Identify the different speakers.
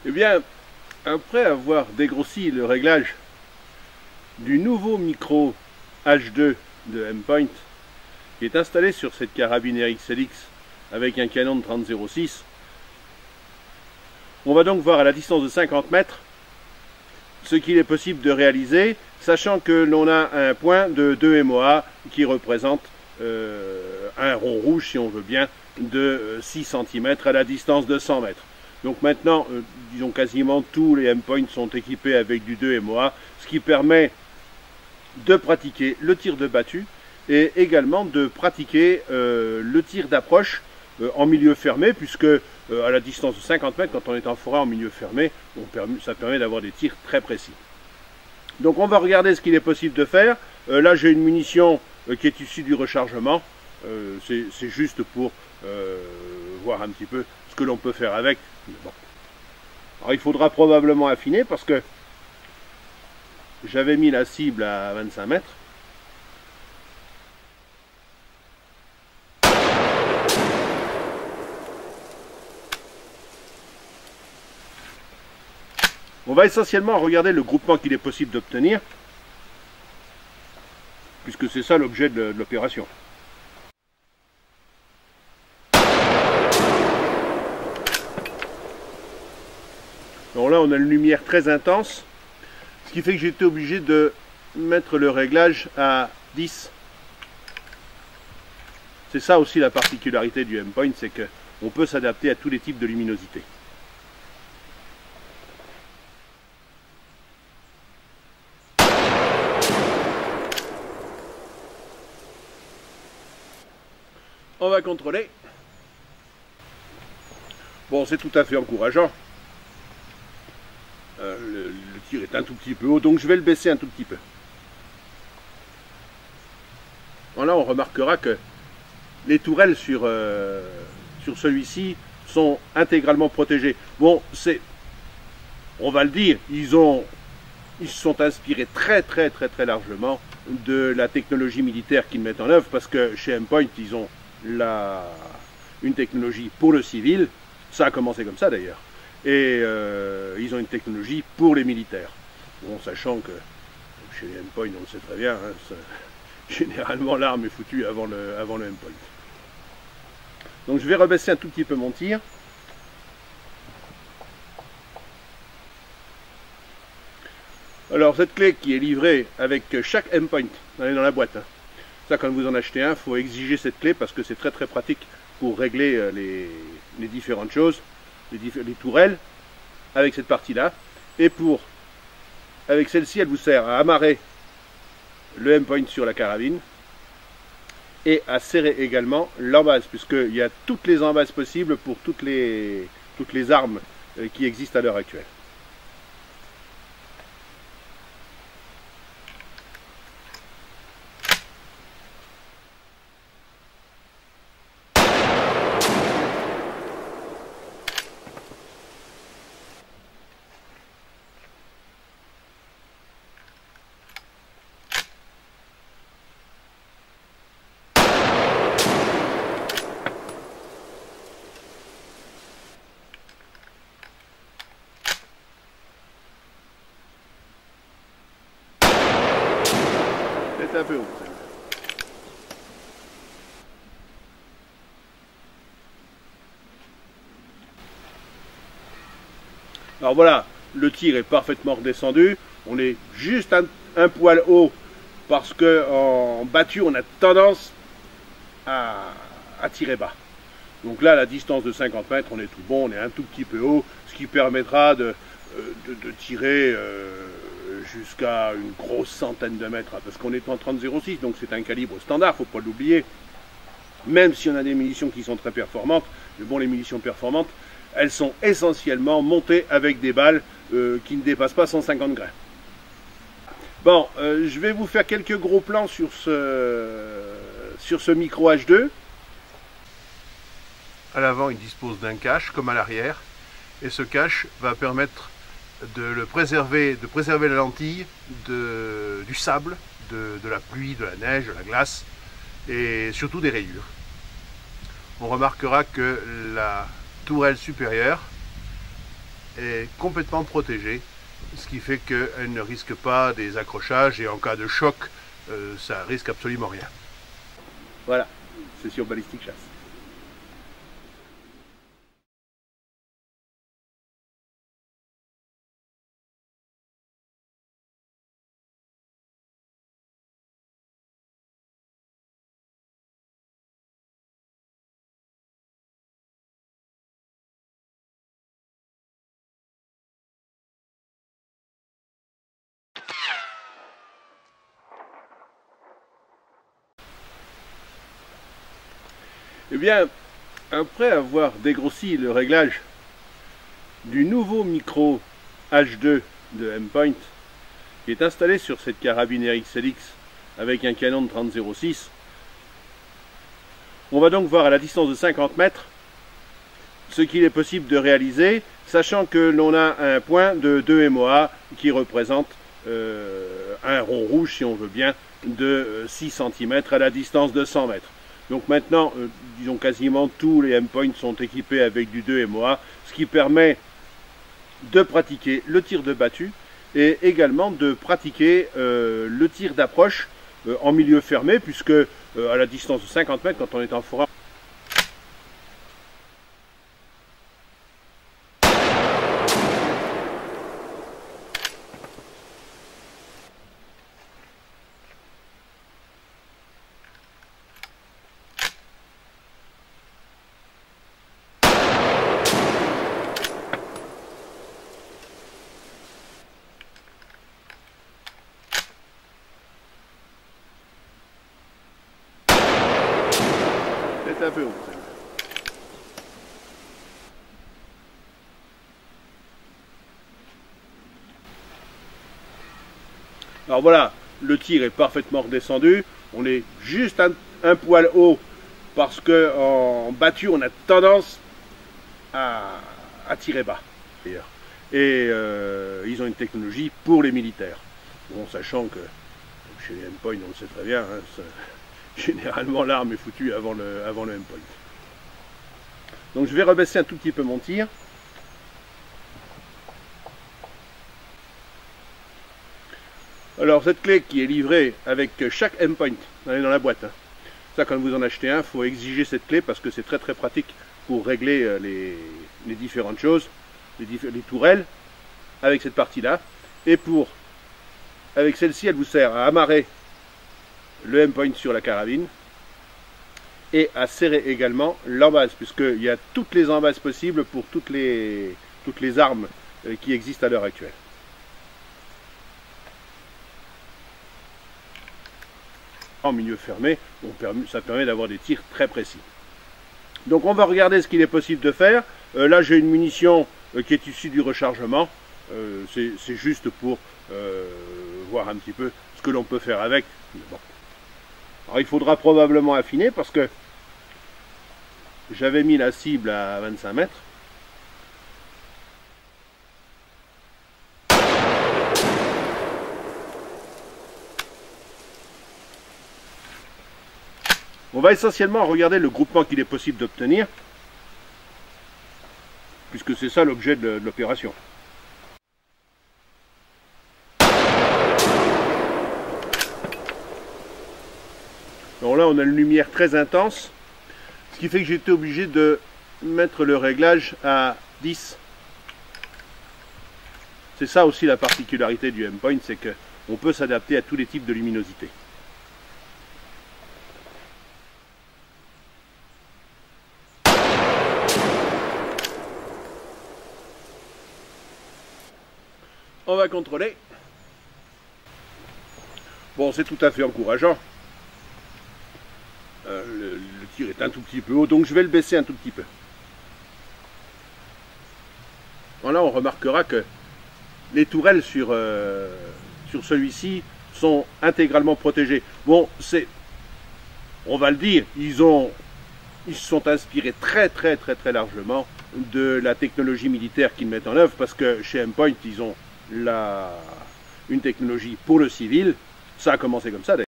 Speaker 1: Eh bien, après avoir dégrossi le réglage du nouveau micro H2 de M-Point, qui est installé sur cette carabine RXLX avec un canon de 30-06, on va donc voir à la distance de 50 mètres ce qu'il est possible de réaliser, sachant que l'on a un point de 2 MOA qui représente un rond rouge, si on veut bien, de 6 cm à la distance de 100 mètres. Donc maintenant, disons quasiment tous les M-Point sont équipés avec du 2 MOA, ce qui permet de pratiquer le tir de battu et également de pratiquer le tir d'approche en milieu fermé, puisque à la distance de 50 mètres, quand on est en forêt en milieu fermé, ça permet d'avoir des tirs très précis. Donc on va regarder ce qu'il est possible de faire. Là j'ai une munition qui est issue du rechargement. C'est juste pour voir un petit peu ce que l'on peut faire avec. Bon. Alors il faudra probablement affiner parce que j'avais mis la cible à 25 mètres. On va essentiellement regarder le groupement qu'il est possible d'obtenir, puisque c'est ça l'objet de l'opération. Donc là, on a une lumière très intense, ce qui fait que j'ai été obligé de mettre le réglage à 10. C'est ça aussi la particularité du M-Point, c'est qu'on peut s'adapter à tous les types de luminosité. On va contrôler. Bon, c'est tout à fait encourageant. Le tir est un tout petit peu haut, donc je vais le baisser un tout petit peu. Bon, là, on remarquera que les tourelles sur celui-ci sont intégralement protégées. Bon, on va le dire, ils se sont inspirés très largement de la technologie militaire qu'ils mettent en œuvre, parce que chez M-Point, ils ont une technologie pour le civil, ça a commencé comme ça d'ailleurs, et ils ont une technologie pour les militaires. Bon, sachant que chez les M-Point, on le sait très bien, hein, généralement l'arme est foutue avant le M-Point. Donc je vais rebaisser un tout petit peu mon tir. Alors cette clé qui est livrée avec chaque M-Point, elle est dans la boîte, hein. Ça, quand vous en achetez un, il faut exiger cette clé parce que c'est très pratique pour régler les différentes choses, les tourelles, avec cette partie-là. Et avec celle-ci, elle vous sert à amarrer le M-Point sur la carabine et à serrer également l'embase, puisqu'il y a toutes les embases possibles pour toutes les armes qui existent à l'heure actuelle. C'est un peu haut. Alors voilà, le tir est parfaitement redescendu. On est juste un poil haut parce qu'en battu, on a tendance à tirer bas. Donc là, à la distance de 50 mètres, on est tout bon, on est un tout petit peu haut, ce qui permettra de tirer jusqu'à une grosse centaine de mètres, hein, parce qu'on est en 30-06, donc c'est un calibre standard, faut pas l'oublier. Même si on a des munitions qui sont très performantes, mais bon, les munitions performantes, elles sont essentiellement montées avec des balles qui ne dépassent pas 150 grains. Bon, je vais vous faire quelques gros plans sur ce micro H2. À l'avant, il dispose d'un cache, comme à l'arrière, et ce cache va permettre de préserver la lentille du sable, de la pluie, de la neige, de la glace, et surtout des rayures. On remarquera que la tourelle supérieure est complètement protégée, ce qui fait qu'elle ne risque pas des accrochages et en cas de choc, ça risque absolument rien. Voilà, c'est sur Ballistic Chasse. Eh bien, après avoir dégrossi le réglage du nouveau micro H2 de M-Point, qui est installé sur cette carabine RXLX avec un canon de 30-06, on va donc voir à la distance de 50 mètres ce qu'il est possible de réaliser, sachant que l'on a un point de 2 MOA qui représente un rond rouge, si on veut bien, de 6 cm à la distance de 100 mètres. Donc maintenant, disons quasiment tous les M-Point sont équipés avec du 2 MOA, ce qui permet de pratiquer le tir de battu et également de pratiquer le tir d'approche en milieu fermé, puisque à la distance de 50 mètres, quand on est en forêt, c'est un peu haut. Alors voilà, le tir est parfaitement redescendu. On est juste un poil haut parce qu'en battu, on a tendance à tirer bas. D'ailleurs. Et ils ont une technologie pour les militaires. Bon, sachant que chez les M-Point, on le sait très bien, hein, généralement l'arme est foutue avant le M-Point. Donc je vais rebaisser un tout petit peu mon tir. Alors cette clé qui est livrée avec chaque M-Point, elle est dans la boîte. Hein. Ça, quand vous en achetez un, il faut exiger cette clé parce que c'est très très pratique pour régler les différentes choses, les tourelles avec cette partie-là. Et avec celle-ci, elle vous sert à amarrer le M-Point sur la carabine et à serrer également l'embase, puisqu'il y a toutes les embases possibles pour toutes les armes qui existent à l'heure actuelle. En milieu fermé, ça permet d'avoir des tirs très précis. Donc on va regarder ce qu'il est possible de faire. Là j'ai une munition qui est issue du rechargement. C'est juste pour voir un petit peu ce que l'on peut faire avec. Bon. Alors il faudra probablement affiner parce que j'avais mis la cible à 25 mètres. On va essentiellement regarder le groupement qu'il est possible d'obtenir, puisque c'est ça l'objet de l'opération. Donc là on a une lumière très intense, ce qui fait que j'ai été obligé de mettre le réglage à 10. C'est ça aussi la particularité du M-Point, c'est qu'on peut s'adapter à tous les types de luminosité. On va contrôler. Bon, c'est tout à fait encourageant. Le tir est un tout petit peu haut, donc je vais le baisser un tout petit peu. Voilà, on remarquera que les tourelles sur celui-ci sont intégralement protégées. Bon, on va le dire, ils se sont inspirés très largement de la technologie militaire qu'ils mettent en œuvre, parce que chez M-Point, ils ont une technologie pour le civil. Ça a commencé comme ça d'ailleurs.